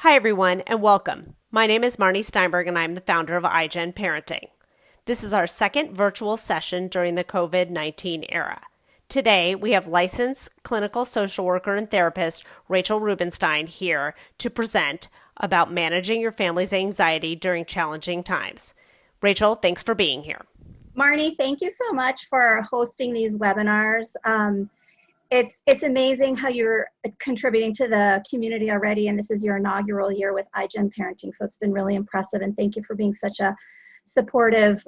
Hi, everyone, and welcome. My name is Marnie Steinberg, and I'm the founder of iGen Parenting. This is our second virtual session during the COVID-19 era. Today, we have licensed clinical social worker and therapist Rachel Rubenstein here to present about managing your family's anxiety during challenging times. Rachel, thanks for being here. Marnie, thank you so much for hosting these webinars. It's amazing how you're contributing to the community already, and this is your inaugural year with iGen Parenting, so it's been really impressive, and thank you for being such a supportive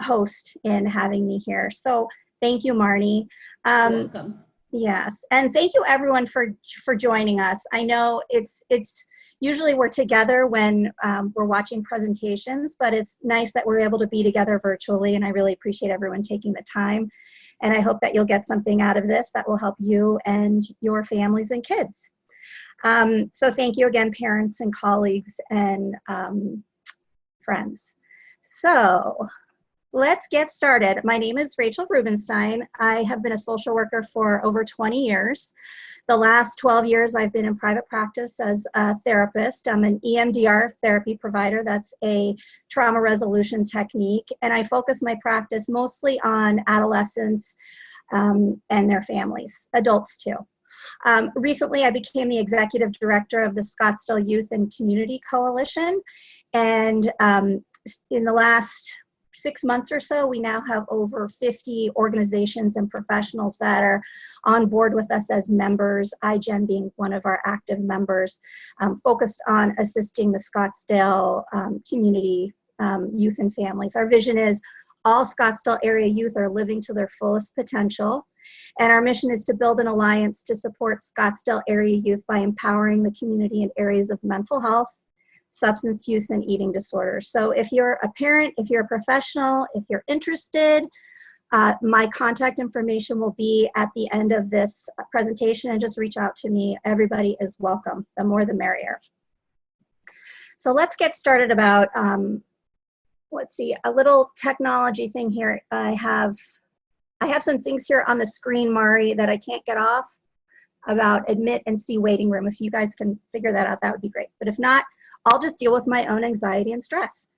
host in having me here. So thank you, Marnie. You're welcome. Yes, and thank you everyone for joining us. I know it's usually we're together when we're watching presentations, but it's nice that we're able to be together virtually, and I really appreciate everyone taking the time. And I hope that you'll get something out of this that will help you and your families and kids. So thank you again, parents and colleagues and friends. So let's get started. My name is Rachel Rubenstein. I have been a social worker for over 20 years. The last 12 years I've been in private practice as a therapist. I'm an EMDR therapy provider. That's a trauma resolution technique. And I focus my practice mostly on adolescents and their families, adults too. Recently I became the executive director of the Scottsdale Youth and Community Coalition. And in the last 6 months or so, we now have over 50 organizations and professionals that are on board with us as members, iGen being one of our active members, focused on assisting the Scottsdale community, youth and families. Our vision is all Scottsdale area youth are living to their fullest potential. And our mission is to build an alliance to support Scottsdale area youth by empowering the community in areas of mental health, substance use, and eating disorders. So if you're a parent, if you're a professional, if you're interested, my contact information will be at the end of this presentation, and just reach out to me. Everybody is welcome. The more the merrier. So let's get started about, let's see, a little technology thing here. I have some things here on the screen, Mari, that I can't get off about admit and see waiting room. If you guys can figure that out, that would be great. But if not, I'll just deal with my own anxiety and stress.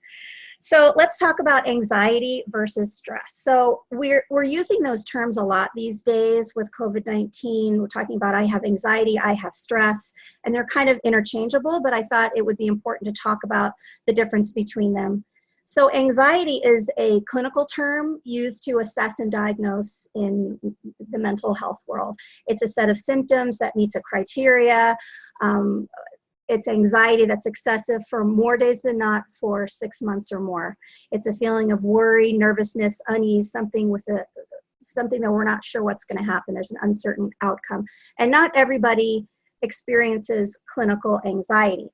So let's talk about anxiety versus stress. So we're using those terms a lot these days with COVID-19. We're talking about I have anxiety, I have stress, and they're kind of interchangeable, but I thought it would be important to talk about the difference between them. So anxiety is a clinical term used to assess and diagnose in the mental health world. It's a set of symptoms that meets a criteria. It's anxiety that's excessive for more days than not for 6 months or more. It's a feeling of worry, nervousness, unease, something that we're not sure what's going to happen. There's an uncertain outcome. And not everybody experiences clinical anxiety.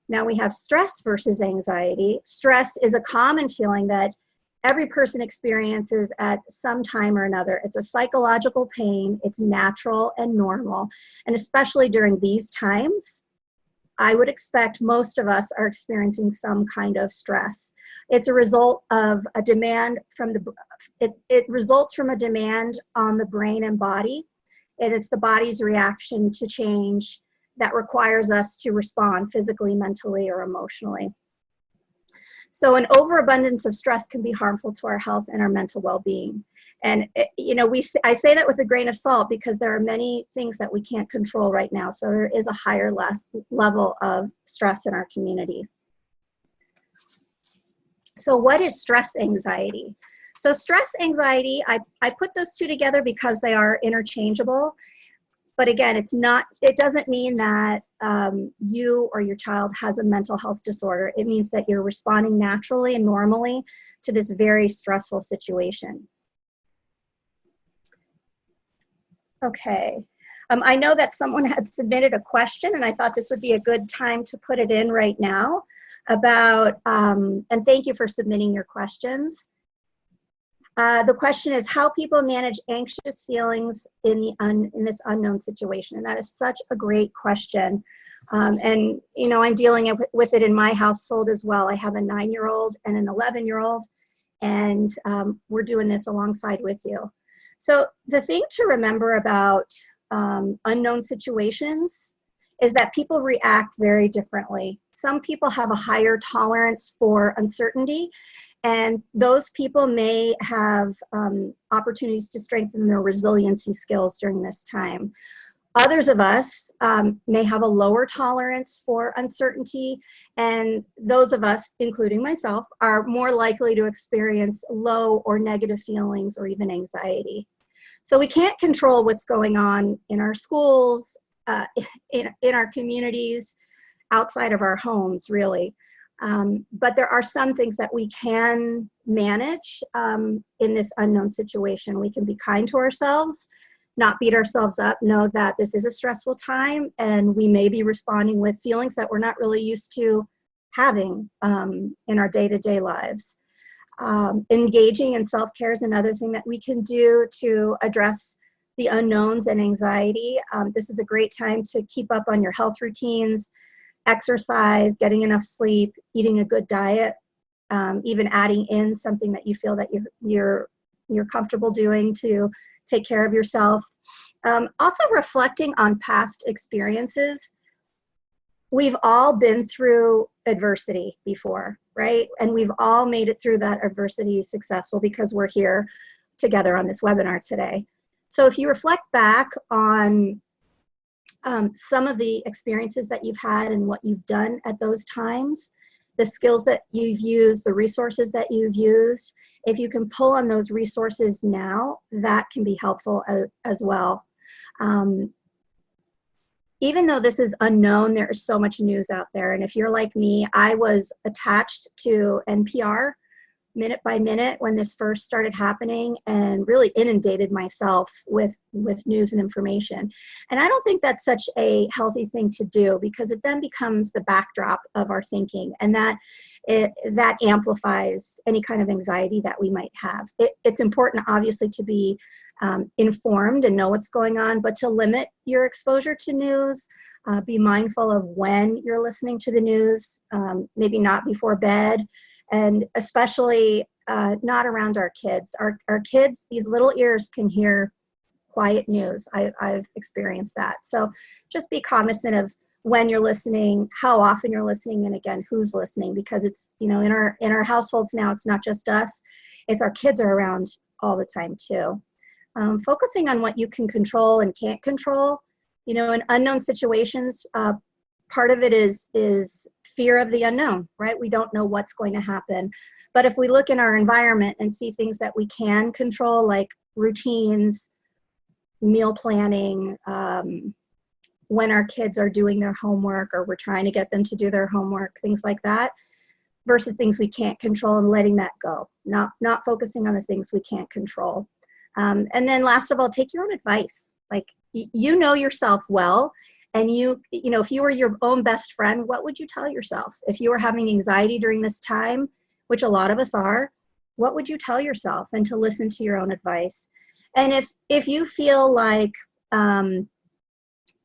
Now we have stress versus anxiety. Stress is a common feeling that every person experiences at some time or another. It's a psychological pain. It's natural and normal. And especially during these times, I would expect most of us are experiencing some kind of stress. It's a result of a demand from it results from a demand on the brain and body, and it's the body's reaction to change that requires us to respond physically, mentally, or emotionally. So an overabundance of stress can be harmful to our health and our mental well-being. And I say that with a grain of salt because there are many things that we can't control right now. So there is a higher level of stress in our community. So what is stress anxiety? So stress anxiety, I put those two together because they are interchangeable. But again, it doesn't mean that you or your child has a mental health disorder. It means that you're responding naturally and normally to this very stressful situation. Okay, I know that someone had submitted a question, and I thought this would be a good time to put it in right now about, and thank you for submitting your questions. The question is how people manage anxious feelings in this unknown situation, and that is such a great question. And I'm dealing with it in my household as well. I have a 9-year-old and an 11-year-old, and we're doing this alongside with you. So the thing to remember about unknown situations is that people react very differently. Some people have a higher tolerance for uncertainty, and those people may have opportunities to strengthen their resiliency skills during this time. Others of us may have a lower tolerance for uncertainty, and those of us, including myself, are more likely to experience low or negative feelings or even anxiety. So we can't control what's going on in our schools, in our communities, outside of our homes, really. But there are some things that we can manage in this unknown situation. We can be kind to ourselves, not beat ourselves up, know that this is a stressful time, and we may be responding with feelings that we're not really used to having in our day-to-day lives. Engaging in self-care is another thing that we can do to address the unknowns and anxiety. This is a great time to keep up on your health routines, exercise, getting enough sleep, eating a good diet, even adding in something that you feel that you're comfortable doing to take care of yourself. Also reflecting on past experiences. We've all been through adversity before, right? And we've all made it through that adversity successful because we're here together on this webinar today. So if you reflect back on some of the experiences that you've had and what you've done at those times, the skills that you've used, the resources that you've used, if you can pull on those resources now, that can be helpful as well. Even though this is unknown, there is so much news out there. And if you're like me, I was attached to NPR minute by minute when this first started happening and really inundated myself with news and information. And I don't think that's such a healthy thing to do, because it then becomes the backdrop of our thinking, and that amplifies any kind of anxiety that we might have. It's important, obviously, to be informed and know what's going on, but to limit your exposure to news. Be mindful of when you're listening to the news, maybe not before bed, and especially not around our kids. Our kids, these little ears can hear quiet news. I've experienced that. So just be cognizant of when you're listening, how often you're listening, and again, who's listening, because it's, in our households now, it's not just us, it's our kids are around all the time too. Focusing on what you can control and can't control. In unknown situations, part of it is fear of the unknown, right? We don't know what's going to happen. But if we look in our environment and see things that we can control, like routines, meal planning, when our kids are doing their homework or we're trying to get them to do their homework, things like that, versus things we can't control, and letting that go, not focusing on the things we can't control. And then last of all, take your own advice. Like, you know yourself well, and if you were your own best friend, what would you tell yourself? If you were having anxiety during this time, which a lot of us are, what would you tell yourself? And to listen to your own advice. And if you feel like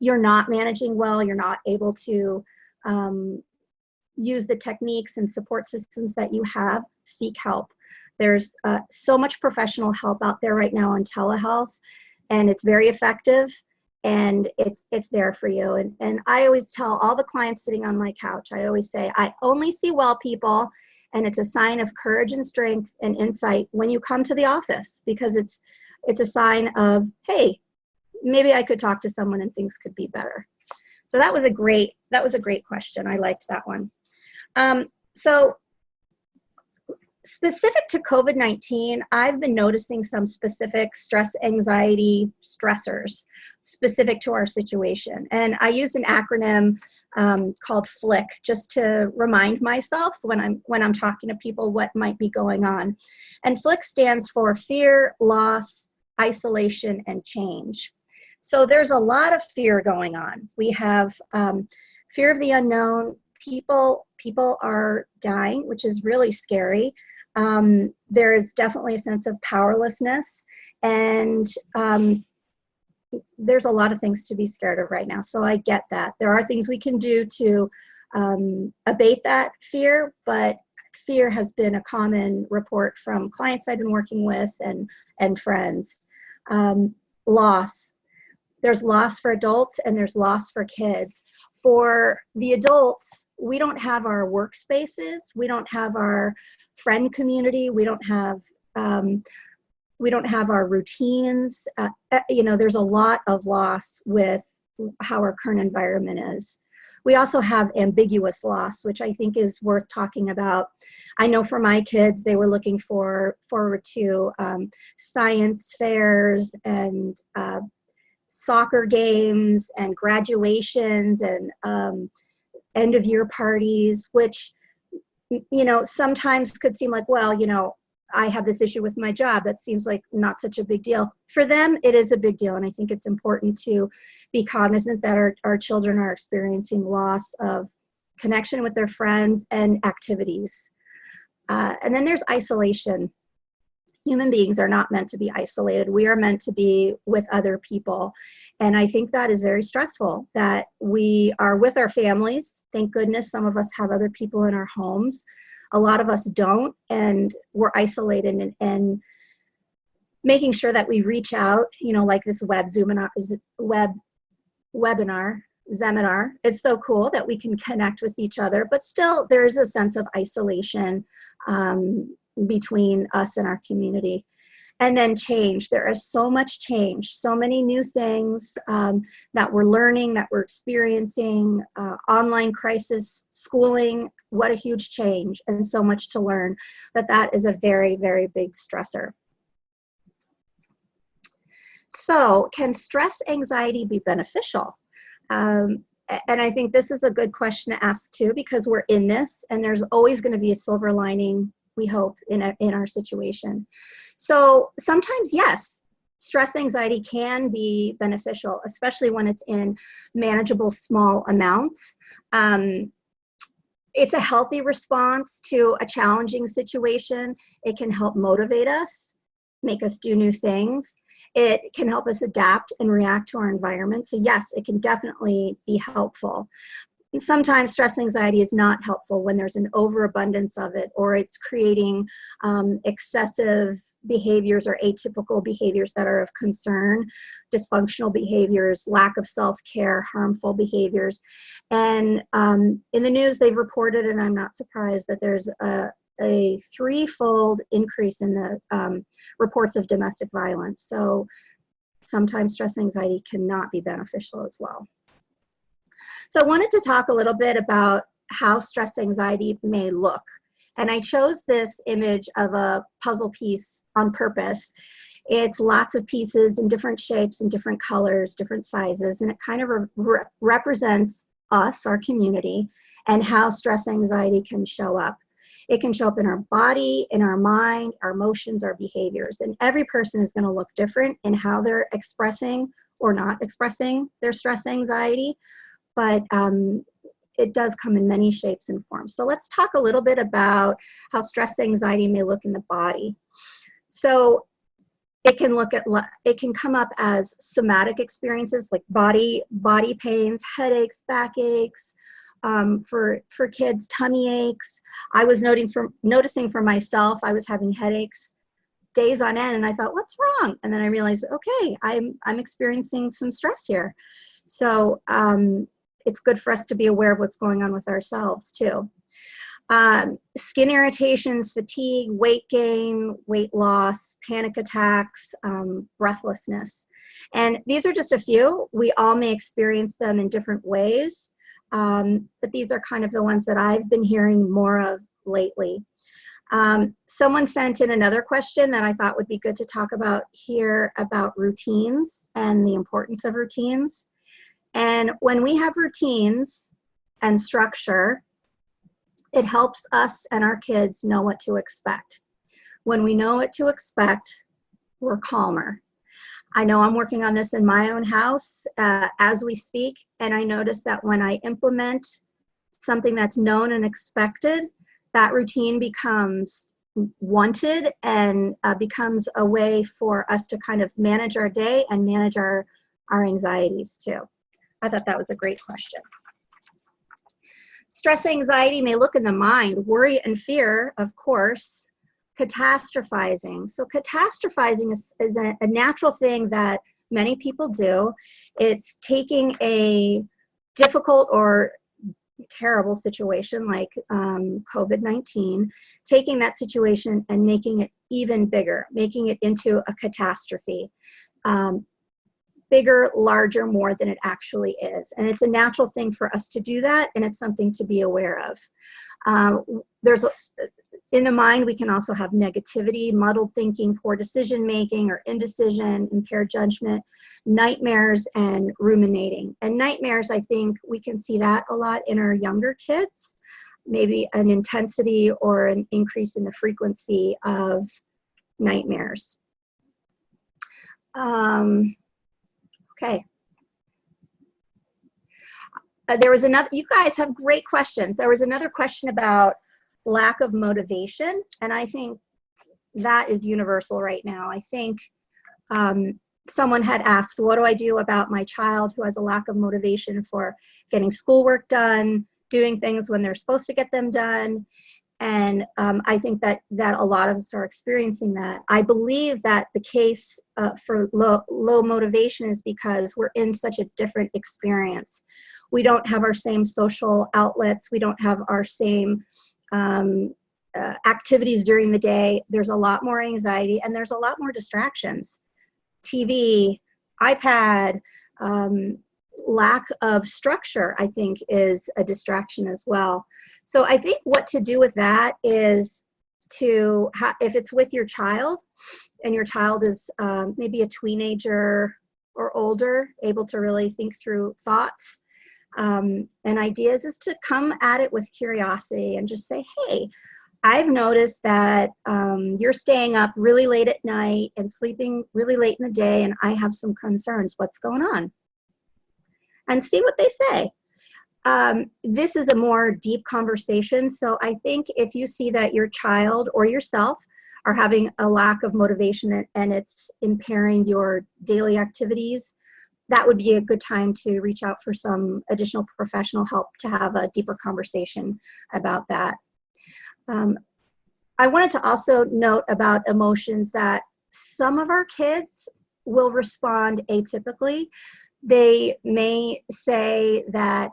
you're not managing well, you're not able to use the techniques and support systems that you have, seek help. There's so much professional help out there right now on telehealth, and it's very effective, and it's there for you. And I always tell all the clients sitting on my couch, I always say, I only see well people, and it's a sign of courage and strength and insight when you come to the office, because it's a sign of, hey, maybe I could talk to someone and things could be better. So that was a great question. I liked that one. So specific to COVID-19, I've been noticing some specific stress, anxiety, stressors specific to our situation. And I use an acronym called FLIC, just to remind myself when I'm talking to people what might be going on. And FLIC stands for fear, loss, isolation, and change. So there's a lot of fear going on. We have fear of the unknown. People are dying, which is really scary. There is definitely a sense of powerlessness, and there's a lot of things to be scared of right now. So I get that. There are things we can do to abate that fear, but fear has been a common report from clients I've been working with and friends. Loss. There's loss for adults and there's loss for kids. For the adults, we don't have our workspaces, we don't have our friend community, we don't have our routines. There's a lot of loss with how our current environment is. We also have ambiguous loss, which I think is worth talking about. I know for my kids, they were looking forward to science fairs and soccer games and graduations and end of year parties, which, sometimes could seem like, well, I have this issue with my job. That seems like not such a big deal. For them, it is a big deal. And I think it's important to be cognizant that our children are experiencing loss of connection with their friends and activities. And then there's isolation. Human beings are not meant to be isolated. We are meant to be with other people. And I think that is very stressful, that we are with our families. Thank goodness some of us have other people in our homes. A lot of us don't, and we're isolated, and making sure that we reach out, like this webinar. It's so cool that we can connect with each other, but still there's a sense of isolation between us and our community. And then change. There is so much change, so many new things that we're learning, that we're experiencing, online crisis, schooling, what a huge change, and so much to learn. That is a very, very big stressor. So can stress anxiety be beneficial? And I think this is a good question to ask too, because we're in this, and there's always going to be a silver lining, we hope, in our situation. So sometimes, yes, stress anxiety can be beneficial, especially when it's in manageable small amounts. It's a healthy response to a challenging situation. It can help motivate us, make us do new things. It can help us adapt and react to our environment. So yes, it can definitely be helpful. Sometimes stress anxiety is not helpful when there's an overabundance of it, or it's creating excessive behaviors or atypical behaviors that are of concern, dysfunctional behaviors, lack of self-care, harmful behaviors. And in the news, they've reported, and I'm not surprised, that there's a threefold increase in the reports of domestic violence. So sometimes stress anxiety cannot be beneficial as well. So I wanted to talk a little bit about how stress anxiety may look. And I chose this image of a puzzle piece on purpose. It's lots of pieces in different shapes and different colors, different sizes, and it kind of represents us, our community, and how stress anxiety can show up. It can show up in our body, in our mind, our emotions, our behaviors. And every person is going to look different in how they're expressing or not expressing their stress anxiety. But it does come in many shapes and forms. So let's talk a little bit about how stress anxiety may look in the body. So it can come up as somatic experiences like body pains, headaches, backaches. For kids, tummy aches. I was noticing for myself, I was having headaches days on end, and I thought, what's wrong? And then I realized, okay, I'm experiencing some stress here. So it's good for us to be aware of what's going on with ourselves too. Skin irritations, fatigue, weight gain, weight loss, panic attacks, breathlessness. And these are just a few. We all may experience them in different ways, but these are kind of the ones that I've been hearing more of lately. Someone sent in another question that I thought would be good to talk about here about routines and the importance of routines. And when we have routines and structure, it helps us and our kids know what to expect. When we know what to expect, we're calmer. I know I'm working on this in my own house as we speak, and I notice that when I implement something that's known and expected, that routine becomes wanted and becomes a way for us to kind of manage our day and manage our anxieties too. I thought that was a great question. Stress anxiety may look in the mind, worry and fear, of course, catastrophizing. So catastrophizing is a natural thing that many people do. It's taking a difficult or terrible situation like COVID-19, taking that situation and making it even bigger, making it into a catastrophe. Bigger, larger, more than it actually is. And it's a natural thing for us to do that, and it's something to be aware of. In the mind, we can also have negativity, muddled thinking, poor decision making or indecision, impaired judgment, nightmares, and ruminating. And nightmares, I think we can see that a lot in our younger kids, maybe an intensity or an increase in the frequency of nightmares. Okay. There was another, you guys have great questions. There was another question about lack of motivation, and I think that is universal right now. I think someone had asked, what do I do about my child who has a lack of motivation for getting schoolwork done, doing things when they're supposed to get them done? And I think that a lot of us are experiencing that. I believe that the case for low motivation is because we're in such a different experience. We don't have our same social outlets. We don't have our same activities during the day. There's a lot more anxiety, and there's a lot more distractions. TV, iPad, lack of structure, I think, is a distraction as well. So I think what to do with that is to, if it's with your child, and your child is maybe a teenager or older, able to really think through thoughts and ideas, is to come at it with curiosity and just say, hey, I've noticed that you're staying up really late at night and sleeping really late in the day, and I have some concerns. What's going on? And see what they say. This is a more deep conversation. So I think if you see that your child or yourself are having a lack of motivation and it's impairing your daily activities, that would be a good time to reach out for some additional professional help to have a deeper conversation about that. I wanted to also note about emotions that some of our kids will respond atypically. They may say that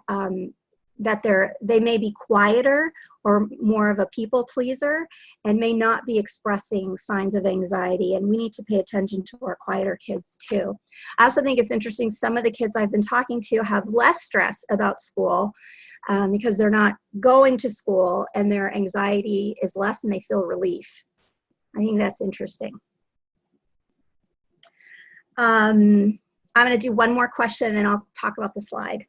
they may be quieter or more of a people pleaser and may not be expressing signs of anxiety, and we need to pay attention to our quieter kids too. I also think it's interesting, some of the kids I've been talking to have less stress about school because they're not going to school and their anxiety is less and they feel relief. I think that's interesting. I'm going to do one more question and I'll talk about the slide.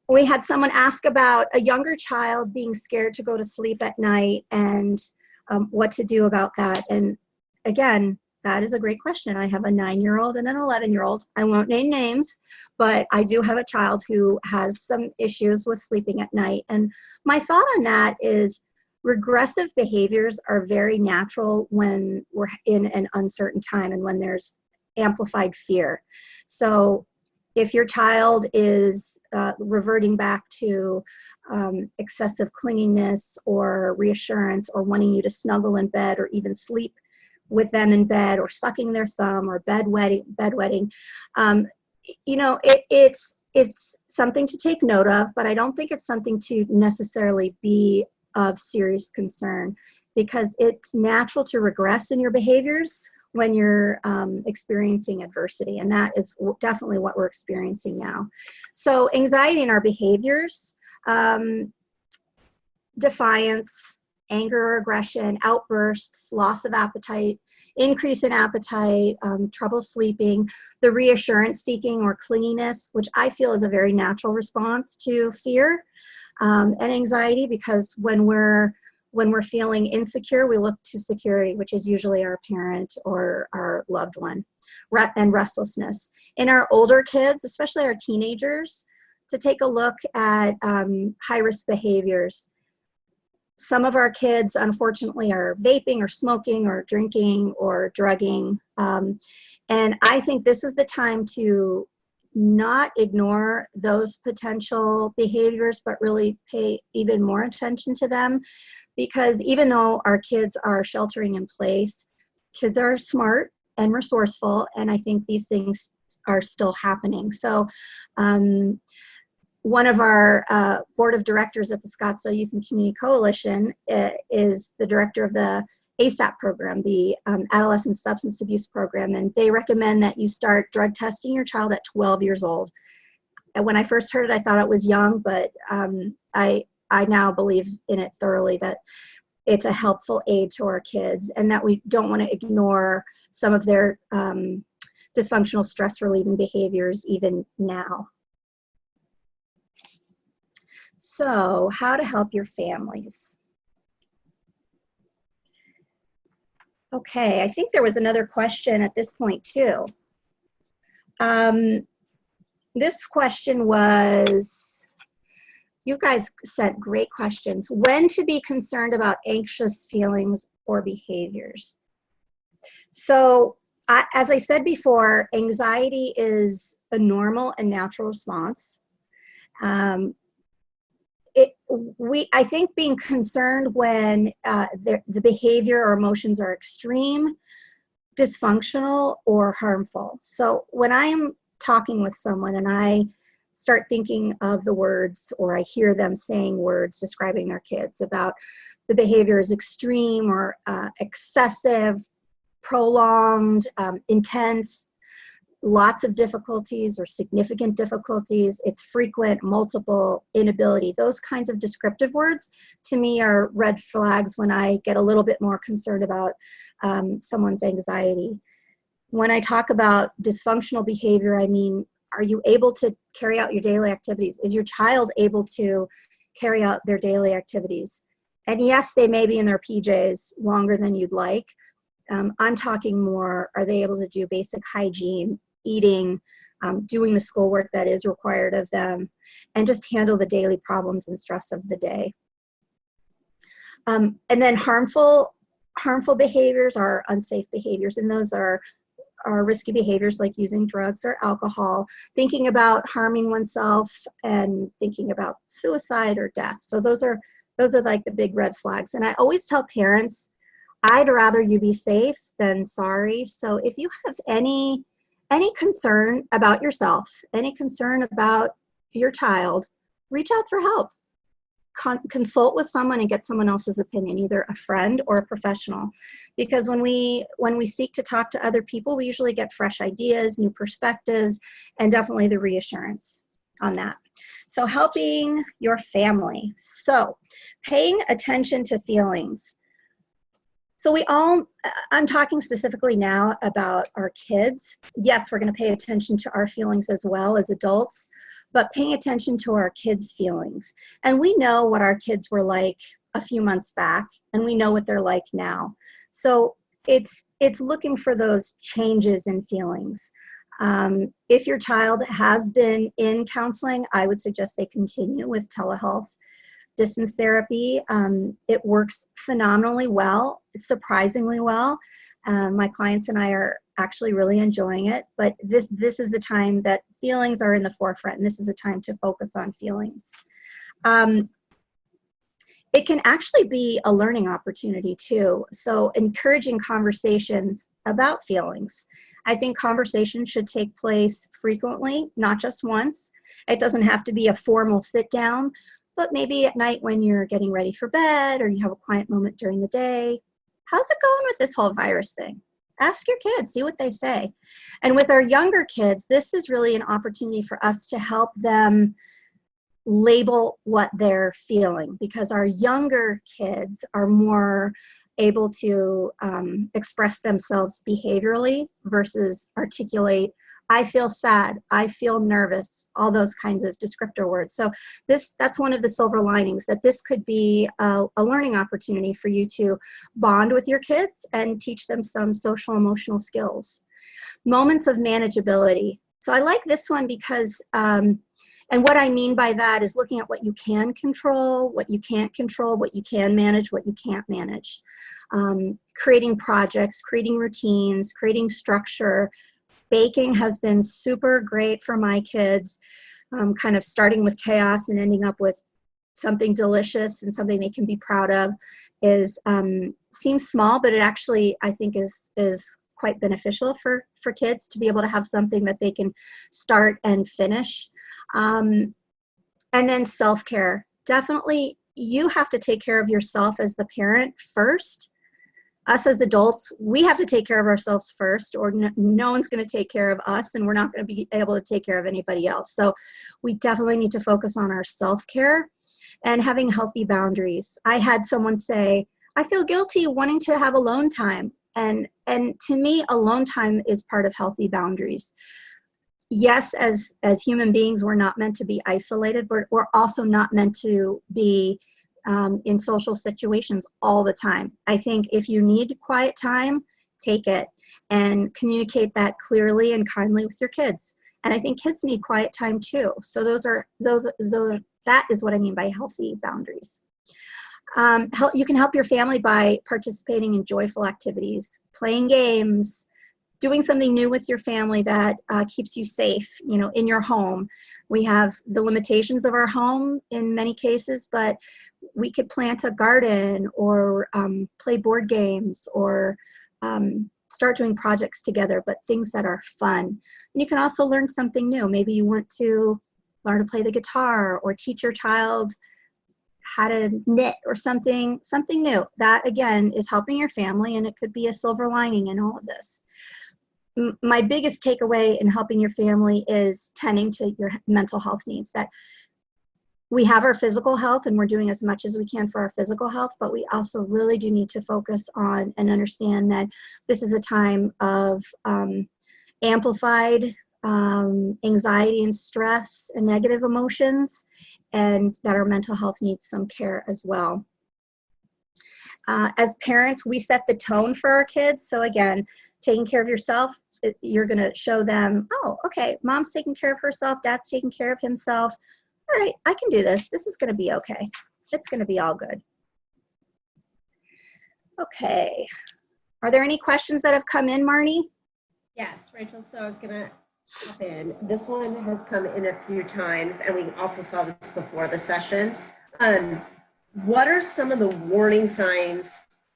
We had someone ask about a younger child being scared to go to sleep at night and what to do about that. And again, that is a great question. I have a 9-year-old and an 11-year-old. I won't name names, but I do have a child who has some issues with sleeping at night. And my thought on that is regressive behaviors are very natural when we're in an uncertain time and when there's amplified fear. So if your child is reverting back to excessive clinginess or reassurance or wanting you to snuggle in bed or even sleep with them in bed or sucking their thumb or bedwetting, you know, it's something to take note of, but I don't think it's something to necessarily be of serious concern, because it's natural to regress in your behaviors when you're experiencing adversity, and that is definitely what we're experiencing now. So anxiety in our behaviors, defiance, anger or aggression, outbursts, loss of appetite, increase in appetite, trouble sleeping, the reassurance seeking or clinginess, which I feel is a very natural response to fear and anxiety, because when we're feeling insecure, we look to security, which is usually our parent or our loved one, and restlessness. In our older kids, especially our teenagers, to take a look at high-risk behaviors. Some of our kids, unfortunately, are vaping or smoking or drinking or drugging. And I think this is the time to not ignore those potential behaviors, but really pay even more attention to them. Because even though our kids are sheltering in place, kids are smart and resourceful, and I think these things are still happening. So One of our board of directors at the Scottsdale Youth and Community Coalition is the director of the ASAP program, the Adolescent Substance Abuse Program, and they recommend that you start drug testing your child at 12 years old. And when I first heard it, I thought it was young, but I now believe in it thoroughly, that it's a helpful aid to our kids, and that we don't want to ignore some of their dysfunctional stress relieving behaviors even now. So, how to help your families. Okay, I think there was another question at this point too. This question was, you guys sent great questions. When to be concerned about anxious feelings or behaviors? So, as I said before, anxiety is a normal and natural response. I think being concerned when the behavior or emotions are extreme, dysfunctional, or harmful. So when I'm talking with someone and I start thinking of the words, or I hear them saying words describing their kids, about the behavior is extreme or excessive, prolonged, intense, lots of difficulties or significant difficulties, it's frequent, multiple, inability, those kinds of descriptive words to me are red flags when I get a little bit more concerned about someone's anxiety. When I talk about dysfunctional behavior, I mean, are you able to carry out your daily activities? Is your child able to carry out their daily activities? And yes, they may be in their PJs longer than you'd like. I'm talking more, are they able to do basic hygiene, eating, doing the schoolwork that is required of them, and just handle the daily problems and stress of the day. And then harmful behaviors are unsafe behaviors, and those are risky behaviors like using drugs or alcohol, thinking about harming oneself, and thinking about suicide or death. So those are like the big red flags. And I always tell parents, I'd rather you be safe than sorry. So if you have any concern about yourself, any concern about your child, reach out for help. Consult with someone and get someone else's opinion, either a friend or a professional. Because when we seek to talk to other people, we usually get fresh ideas, new perspectives, and definitely the reassurance on that. So helping your family. So paying attention to feelings. So I'm talking specifically now about our kids. Yes, we're going to pay attention to our feelings as well as adults, but paying attention to our kids' feelings. And we know what our kids were like a few months back, and we know what they're like now. So it's looking for those changes in feelings. If your child has been in counseling, I would suggest they continue with telehealth. Distance therapy, it works phenomenally well, surprisingly well. My clients and I are actually really enjoying it, but this is the time that feelings are in the forefront, and this is a time to focus on feelings. It can actually be a learning opportunity too. So encouraging conversations about feelings. I think conversations should take place frequently, not just once. It doesn't have to be a formal sit down, but maybe at night when you're getting ready for bed, or you have a quiet moment during the day. How's it going with this whole virus thing? Ask your kids, see what they say. And with our younger kids, this is really an opportunity for us to help them label what they're feeling, because our younger kids are more able to express themselves behaviorally versus articulate, I feel sad, I feel nervous, all those kinds of descriptor words. So that's one of the silver linings, that this could be a learning opportunity for you to bond with your kids and teach them some social emotional skills. Moments of manageability. So I like this one because, and what I mean by that is looking at what you can control, what you can't control, what you can manage, what you can't manage. Creating projects, creating routines, creating structure. Baking has been super great for my kids, kind of starting with chaos and ending up with something delicious and something they can be proud of. Seems small, but it actually, I think, is quite beneficial for kids to be able to have something that they can start and finish. And then self-care. Definitely, you have to take care of yourself as the parent first. Us as adults, we have to take care of ourselves first, or no one's going to take care of us, and we're not going to be able to take care of anybody else. So we definitely need to focus on our self-care and having healthy boundaries. I had someone say, I feel guilty wanting to have alone time. And to me, alone time is part of healthy boundaries. Yes, as human beings, we're not meant to be isolated, but we're also not meant to be in social situations all the time. I think if you need quiet time, take it and communicate that clearly and kindly with your kids. And I think kids need quiet time too. So that is what I mean by healthy boundaries. You can help your family by participating in joyful activities, playing games, doing something new with your family that keeps you safe, in your home. We have the limitations of our home in many cases, but we could plant a garden or play board games or start doing projects together, but things that are fun. And you can also learn something new. Maybe you want to learn to play the guitar or teach your child how to knit or something new. That, again, is helping your family, and it could be a silver lining in all of this. My biggest takeaway in helping your family is tending to your mental health needs. That we have our physical health and we're doing as much as we can for our physical health, but we also really do need to focus on and understand that this is a time of amplified anxiety and stress and negative emotions, and that our mental health needs some care as well. As parents, we set the tone for our kids. So again, taking care of yourself, you're going to show them, oh, okay, mom's taking care of herself, dad's taking care of himself. All right, I can do this. This is going to be okay. It's going to be all good. Okay. Are there any questions that have come in, Marnie? Yes, Rachel, so I was going to hop in. This one has come in a few times, and we also saw this before the session. What are some of the warning signs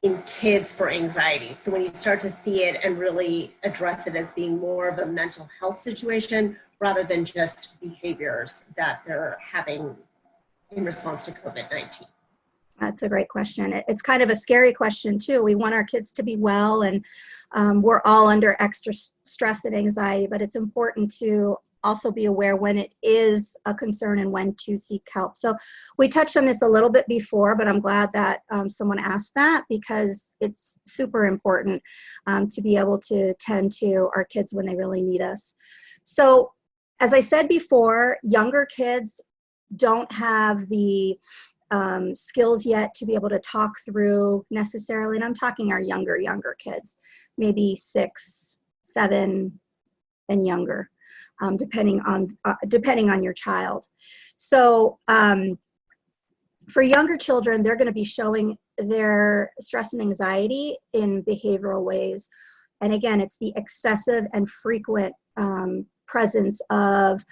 in kids for anxiety? So when you start to see it and really address it as being more of a mental health situation rather than just behaviors that they're having in response to COVID-19. That's a great question. It's kind of a scary question too. We want our kids to be well, and we're all under extra stress and anxiety, but it's important to also be aware when it is a concern and when to seek help. So we touched on this a little bit before, but I'm glad that someone asked that, because it's super important to be able to tend to our kids when they really need us. So as I said before, younger kids don't have the skills yet to be able to talk through necessarily, and I'm talking our younger kids, maybe 6, 7 and younger. Depending on your child. So for younger children, they're going to be showing their stress and anxiety in behavioral ways. And again, it's the excessive and frequent presence of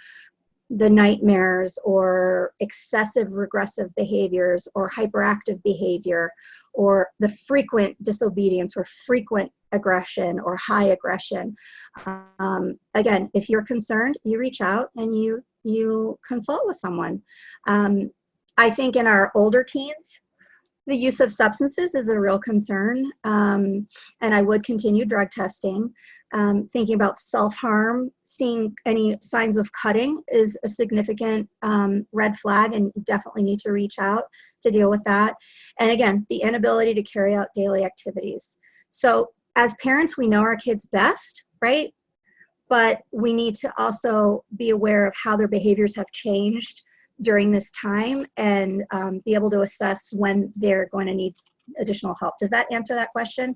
the nightmares or excessive regressive behaviors or hyperactive behavior or the frequent disobedience or frequent aggression or high aggression. Again, if you're concerned, you reach out and you consult with someone. I think in our older teens, the use of substances is a real concern, and I would continue drug testing. Thinking about self-harm, seeing any signs of cutting is a significant red flag, and you definitely need to reach out to deal with that. And again, the inability to carry out daily activities. So as parents, we know our kids best, right? But we need to also be aware of how their behaviors have changed during this time and be able to assess when they're going to need additional help. Does that answer that question?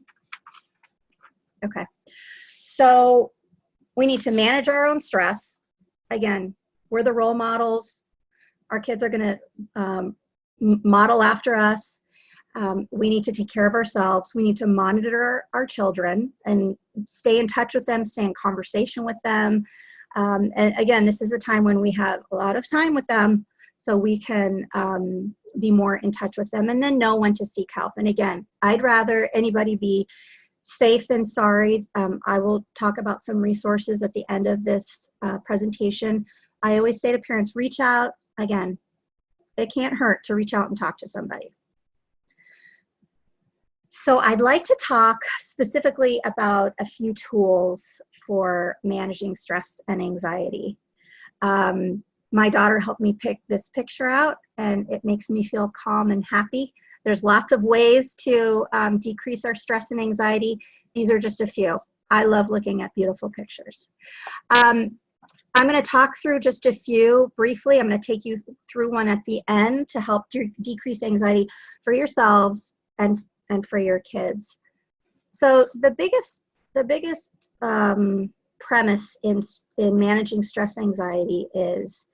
Okay. So we need to manage our own stress. Again, we're the role models. Our kids are going to model after us. We need to take care of ourselves. We need to monitor our children and stay in touch with them, stay in conversation with them. And again, this is a time when we have a lot of time with them, so we can be more in touch with them and then know when to seek help. And again, I'd rather anybody be safe than sorry. I will talk about some resources at the end of this presentation. I always say to parents, reach out. Again, It can't hurt to reach out and talk to somebody. So I'd like to talk specifically about a few tools for managing stress and anxiety. My daughter helped me pick this picture out, and it makes me feel calm and happy. There's lots of ways to decrease our stress and anxiety. These are just a few. I love looking at beautiful pictures. I'm going to talk through just a few briefly. I'm going to take you through one at the end to help decrease anxiety for yourselves and for your kids. So the biggest premise in managing stress anxiety is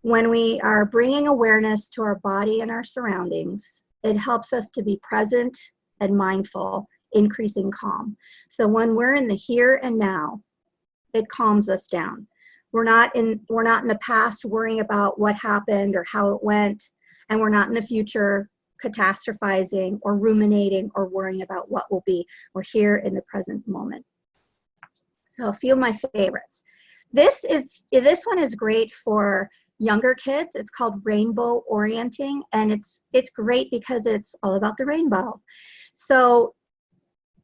when we are bringing awareness to our body and our surroundings, it helps us to be present and mindful, increasing calm. So when we're in the here and now, it calms us down. We're not in the past worrying about what happened or how it went, and we're not in the future catastrophizing or ruminating or worrying about what will be. We're here in the present moment. So a few of my favorites. This one is great for younger kids. It's called rainbow orienting, and it's great because it's all about the rainbow. So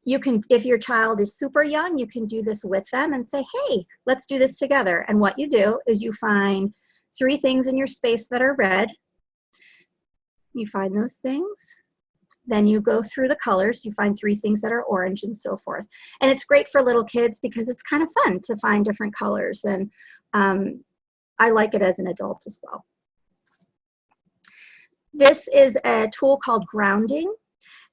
you can, if your child is super young, you can do this with them and say, hey, let's do this together. And what you do is you find 3 things in your space that are red. You find those things. Then you go through the colors. You find 3 things that are orange and so forth. And it's great for little kids because it's kind of fun to find different colors. And I like it as an adult as well. This is a tool called grounding.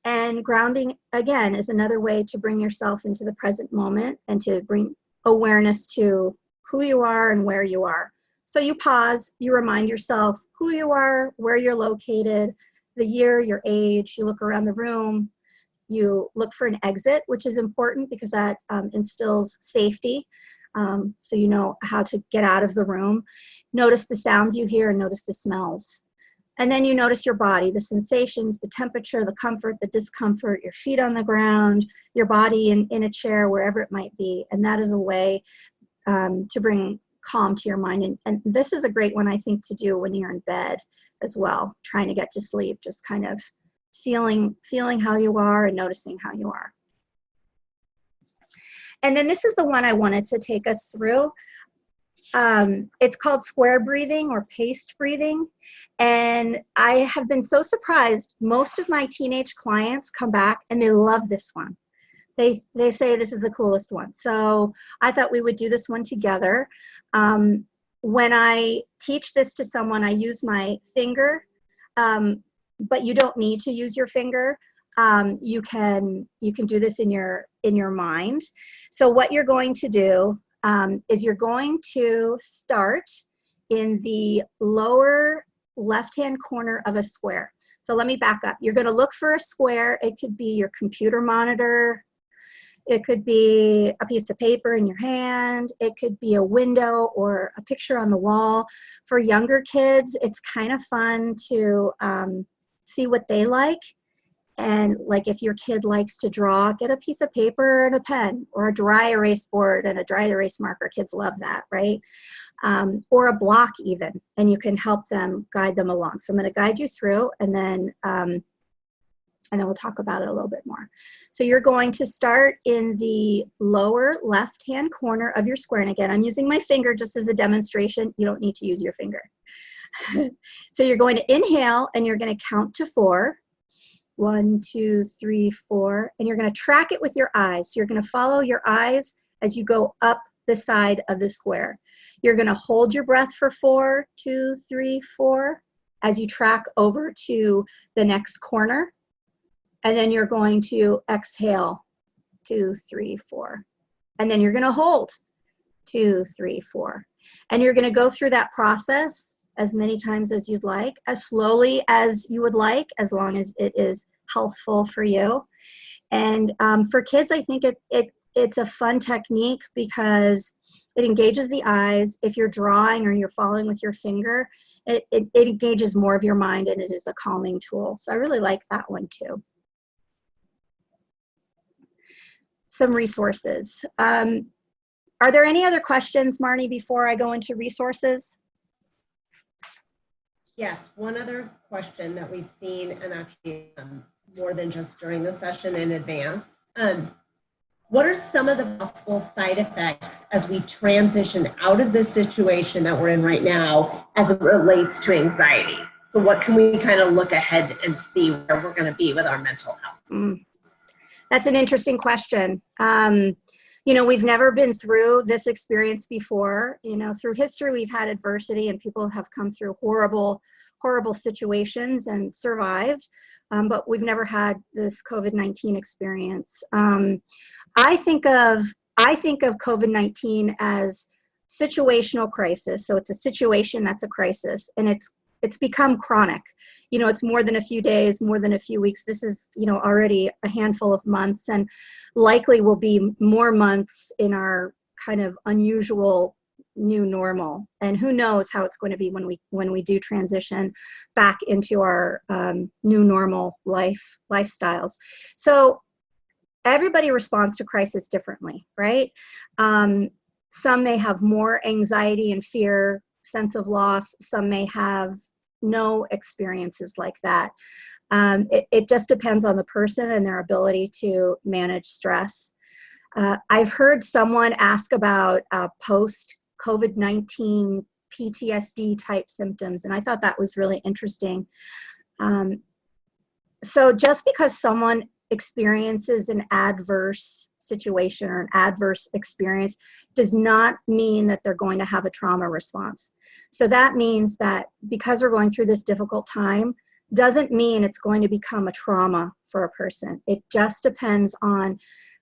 And grounding, again, is another way to bring yourself into the present moment and to bring awareness to who you are and where you are. So you pause, you remind yourself who you are, where you're located, the year, your age, you look around the room, you look for an exit, which is important because that instills safety. So you know how to get out of the room. Notice the sounds you hear and notice the smells. And then you notice your body, the sensations, the temperature, the comfort, the discomfort, your feet on the ground, your body in a chair, wherever it might be. And that is a way to bring calm to your mind. And this is a great one, I think, to do when you're in bed as well, trying to get to sleep, just kind of feeling how you are and noticing how you are. And then this is the one I wanted to take us through. It's called square breathing or paced breathing. And I have been so surprised. Most of my teenage clients come back and they love this one. They say this is the coolest one. So I thought we would do this one together. When I teach this to someone, I use my finger, but you don't need to use your finger. You can do this in your mind. So what you're going to do is you're going to start in the lower left-hand corner of a square. So let me back up. You're going to look for a square. It could be your computer monitor. It could be a piece of paper in your hand. It could be a window or a picture on the wall. For younger kids, it's kind of fun to see what they like. And like if your kid likes to draw, get a piece of paper and a pen, or a dry erase board and a dry erase marker. Kids love that, right? Or a block even, and you can help them, guide them along. So I'm going to guide you through, and then we'll talk about it a little bit more. So you're going to start in the lower left-hand corner of your square. And again, I'm using my finger just as a demonstration. You don't need to use your finger. So you're going to inhale, and you're going to count to 4. 1, 2, 3, 4. And you're going to track it with your eyes. So you're going to follow your eyes as you go up the side of the square. You're going to hold your breath for 4, 2, 3, 4 as you track over to the next corner. And then you're going to exhale, 2, 3, 4. And then you're going to hold, 2, 3, 4. And you're going to go through that process as many times as you'd like, as slowly as you would like, as long as it is healthful for you. And for kids, I think it's a fun technique because it engages the eyes. If you're drawing or you're following with your finger, it engages more of your mind, and it is a calming tool. So I really like that one too. Some resources. Are there any other questions, Marnie, before I go into resources? Yes, one other question that we've seen, and actually more than just during the session in advance. What are some of the possible side effects as we transition out of this situation that we're in right now as it relates to anxiety? So what can we kind of look ahead and see where we're going to be with our mental health? That's an interesting question. We've never been through this experience before. Through history, we've had adversity and people have come through horrible, horrible situations and survived. But we've never had this COVID-19 experience. I think of COVID-19 as situational crisis. So it's a situation that's a crisis, and it's become chronic. It's more than a few days, more than a few weeks. This is, already a handful of months, and likely will be more months in our kind of unusual new normal. And who knows how it's going to be when we do transition back into our new normal lifestyles. So everybody responds to crisis differently, right? Some may have more anxiety and fear, sense of loss. Some may have no experiences like that. It just depends on the person and their ability to manage stress. I've heard someone ask about post-COVID-19 PTSD type symptoms, and I thought that was really interesting. So just because someone experiences an adverse situation or an adverse experience does not mean that they're going to have a trauma response. So that means that because we're going through this difficult time, doesn't mean it's going to become a trauma for a person. It just depends on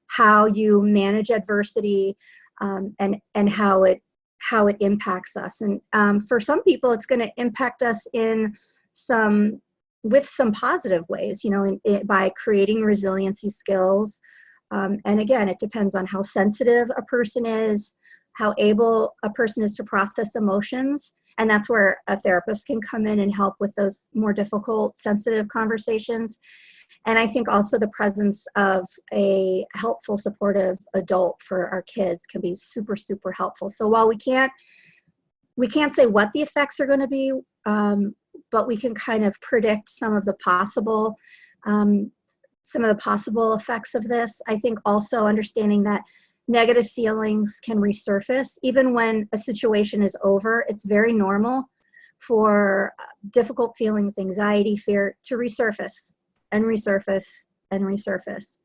how you manage adversity and how it impacts us. And for some people, it's going to impact us with some positive ways, by creating resiliency skills. And again, it depends on how sensitive a person is, how able a person is to process emotions. And that's where a therapist can come in and help with those more difficult, sensitive conversations. And I think also the presence of a helpful, supportive adult for our kids can be super, super helpful. So while we can't say what the effects are going to be, but we can kind of predict some of the possible effects of this. I think also understanding that negative feelings can resurface. Even when a situation is over, it's very normal for difficult feelings, anxiety, fear to resurface and resurface and resurface.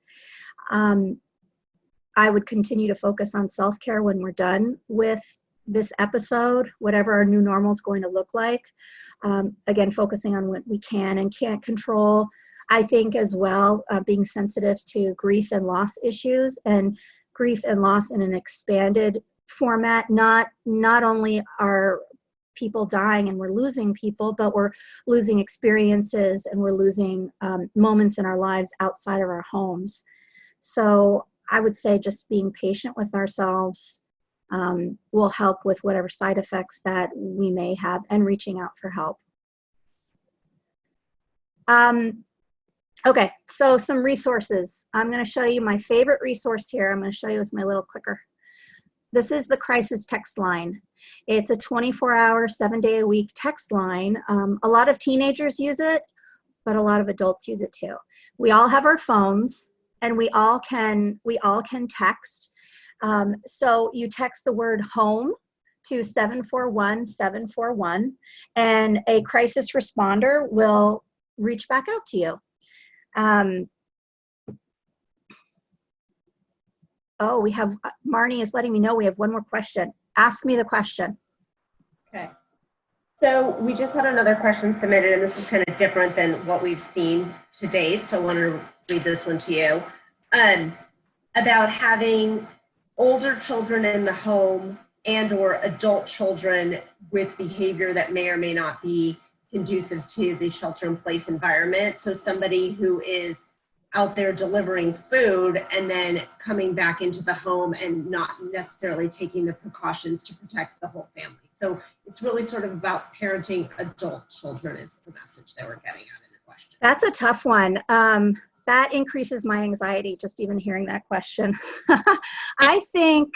I would continue to focus on self-care when we're done with this episode, whatever our new normal is going to look like. Again, focusing on what we can and can't control. I think as well, being sensitive to grief and loss issues, and grief and loss in an expanded format. Not only are people dying and we're losing people, but we're losing experiences and we're losing moments in our lives outside of our homes. So I would say just being patient with ourselves will help with whatever side effects that we may have, and reaching out for help. Okay, so some resources. I'm going to show you my favorite resource here. I'm going to show you with my little clicker. This is the crisis text line. It's a 24-hour, 7-day-a-week text line. A lot of teenagers use it, but a lot of adults use it too. We all have our phones, and we all can text. So you text the word home to 741-741, and a crisis responder will reach back out to you. Oh, we have, Marnie is letting me know we have one more question. Ask me the question. Okay. So we just had another question submitted, and this is kind of different than what we've seen to date. So I wanted to read this one to you. About having older children in the home and or adult children with behavior that may or may not be conducive to the shelter-in-place environment. So somebody who is out there delivering food and then coming back into the home and not necessarily taking the precautions to protect the whole family. So it's really sort of about parenting adult children is the message that we're getting at in the question. That's a tough one. That increases my anxiety just even hearing that question. I think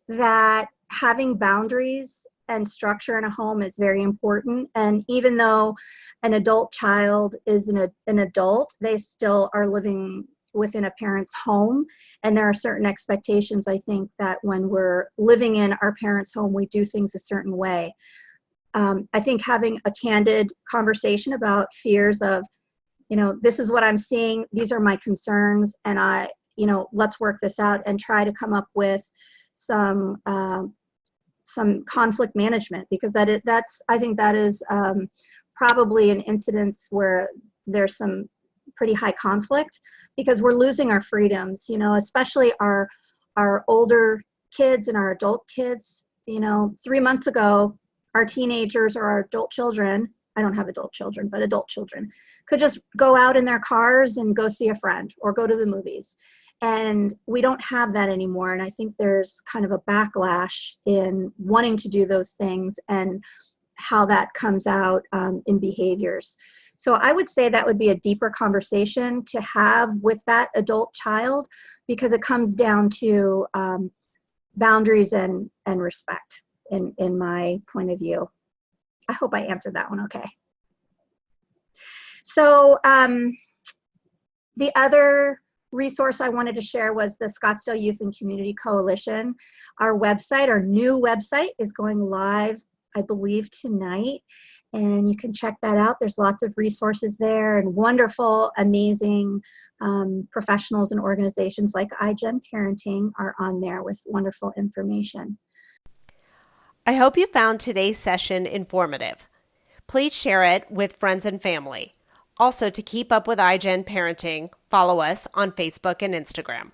that having boundaries and structure in a home is very important. And even though an adult child is an adult, they still are living within a parent's home. And there are certain expectations, I think, that when we're living in our parent's home, we do things a certain way. I think having a candid conversation about fears of, this is what I'm seeing, these are my concerns, and let's work this out and try to come up with some conflict management, because I think that is probably an incidence where there's some pretty high conflict, because we're losing our freedoms, especially our older kids and our adult kids. 3 months ago, our teenagers or our adult children, I don't have adult children, but adult children, could just go out in their cars and go see a friend or go to the movies. And we don't have that anymore. And I think there's kind of a backlash in wanting to do those things and how that comes out in behaviors. So I would say that would be a deeper conversation to have with that adult child, because it comes down to boundaries and respect in my point of view. I hope I answered that one okay. So the other resource I wanted to share was the Scottsdale Youth and Community Coalition. Our new website is going live, I believe, tonight, and you can check that out. There's lots of resources there, and wonderful, amazing professionals and organizations like iGen Parenting are on there with wonderful information. I hope you found today's session informative. Please share it with friends and family. Also, to keep up with iGen Parenting, follow us on Facebook and Instagram.